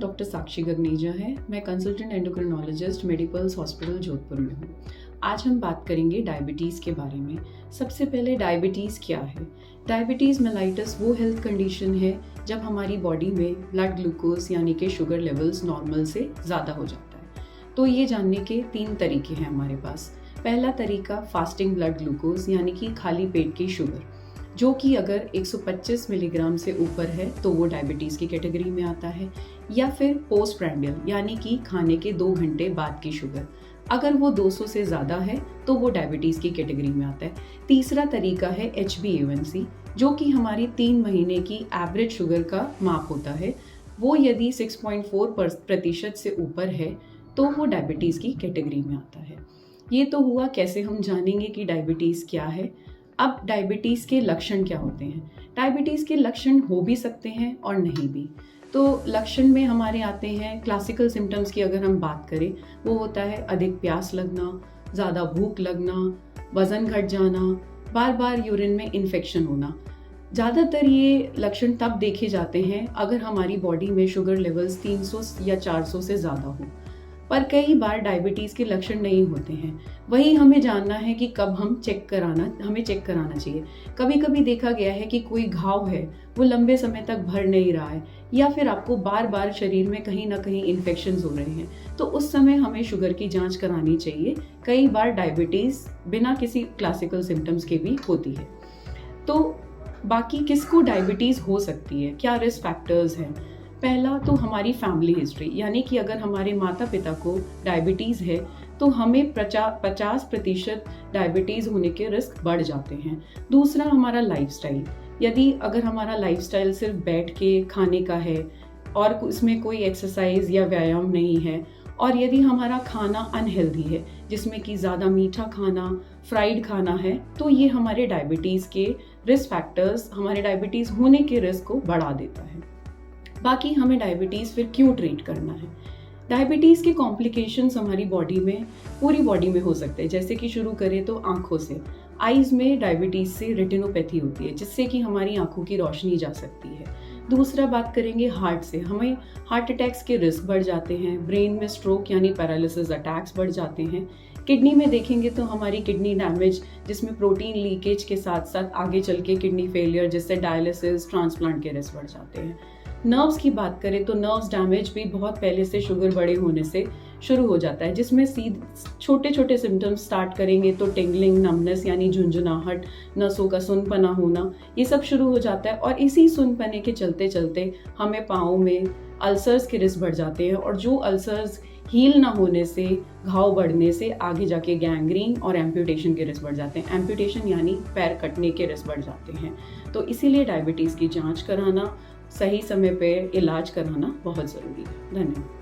Doctor साक्षी गगनेजा है। मैं consultant endocrinologist मेडिपल्स hospital Jodhpur में हूँ। आज हम बात करेंगे डायबिटीज़ के बारे में। सबसे पहले डायबिटीज़ क्या है? डायबिटीज़ मेलाइटस वो हेल्थ कंडीशन है जब हमारी बॉडी में ब्लड ग्लूकोज यानी कि शुगर लेवल्स नॉर्मल से ज़्यादा हो जाता है। तो ये जानने के 3 तरीके हैं हमारे पास। पहला तरीका फास्टिंग ब्लड ग्लूकोज यानी कि खाली पेट की शुगर, जो कि अगर 125 मिलीग्राम से ऊपर है तो वो डायबिटीज़ की कैटेगरी में आता है, या फिर पोस्ट प्रैंडियल यानी कि खाने के 2 घंटे बाद की शुगर, अगर वो 200 से ज़्यादा है तो वो डायबिटीज़ की कैटेगरी में आता है। तीसरा तरीका है HbA1c, जो कि हमारी 3 महीने की एवरेज शुगर का माप होता है। वो यदि 6.4% से ऊपर है तो वो डायबिटीज़ की कैटेगरी में आता है। ये तो हुआ कैसे हम जानेंगे कि डायबिटीज़ क्या है। अब डायबिटीज़ के लक्षण क्या होते हैं? डायबिटीज़ के लक्षण हो भी सकते हैं और नहीं भी। तो लक्षण में हमारे आते हैं क्लासिकल सिम्टम्स की अगर हम बात करें, वो होता है अधिक प्यास लगना, ज़्यादा भूख लगना, वज़न घट जाना, बार बार यूरिन में इन्फेक्शन होना। ज़्यादातर ये लक्षण तब देखे जाते हैं अगर हमारी बॉडी में शुगर लेवल्स 300 या 400 से ज़्यादा हो, पर कई बार डायबिटीज़ के लक्षण नहीं होते हैं। वही हमें जानना है कि कब हमें चेक कराना चाहिए। कभी कभी देखा गया है कि कोई घाव है वो लंबे समय तक भर नहीं रहा है, या फिर आपको बार बार शरीर में कहीं ना कहीं इन्फेक्शंस हो रहे हैं, तो उस समय हमें शुगर की जांच करानी चाहिए। कई बार डायबिटीज़ बिना किसी क्लासिकल सिम्टम्स के भी होती है। तो बाकी किसको डायबिटीज़ हो सकती है, क्या रिस्क फैक्टर्स हैं? पहला तो हमारी फैमिली हिस्ट्री, यानी कि अगर हमारे माता पिता को डायबिटीज़ है तो हमें 50% डायबिटीज़ होने के रिस्क बढ़ जाते हैं। दूसरा हमारा लाइफस्टाइल, यदि अगर हमारा लाइफस्टाइल सिर्फ बैठ के खाने का है और इसमें कोई एक्सरसाइज या व्यायाम नहीं है, और यदि हमारा खाना अनहेल्दी है जिसमें कि ज़्यादा मीठा खाना, फ्राइड खाना है, तो ये हमारे डायबिटीज़ के रिस्क फैक्टर्स, हमारे डायबिटीज़ होने के रिस्क को बढ़ा देता है। बाकी हमें डायबिटीज़ फिर क्यों ट्रीट करना है? डायबिटीज़ के कॉम्प्लिकेशंस हमारी बॉडी में, पूरी बॉडी में हो सकते हैं। जैसे कि शुरू करें तो आँखों से, आईज़ में डायबिटीज़ से रेटिनोपैथी होती है जिससे कि हमारी आँखों की रोशनी जा सकती है। दूसरा बात करेंगे हार्ट से, हमें हार्ट अटैक्स के रिस्क बढ़ जाते हैं। ब्रेन में स्ट्रोक यानी पैरालिसिस अटैक्स बढ़ जाते हैं। किडनी में देखेंगे तो हमारी किडनी डैमेज, जिसमें प्रोटीन लीकेज के साथ साथ आगे चल के किडनी फेलियर, जिससे डायलिसिस, ट्रांसप्लांट के रिस्क बढ़ जाते हैं। नर्व्स की बात करें तो नर्व्स डैमेज भी बहुत पहले से शुगर बड़े होने से शुरू हो जाता है, जिसमें छोटे छोटे सिम्टम्स स्टार्ट करेंगे तो टिंगलिंग, नमनेस यानी झुंझुनाहट, नसों का सुनपना होना, ये सब शुरू हो जाता है। और इसी सुनपने के चलते चलते हमें पाँव में अल्सर्स के रिस्क बढ़ जाते हैं, और जो अल्सर्स हील ना होने से, घाव बढ़ने से आगे जाके गैंग्रीन और एम्प्यूटेशन के रिस्क बढ़ जाते हैं। एम्प्यूटेशन यानी पैर कटने के रिस्क बढ़ जाते हैं। तो इसीलिए डायबिटीज़ की जांच कराना, सही समय पे इलाज कराना बहुत ज़रूरी है। धन्यवाद।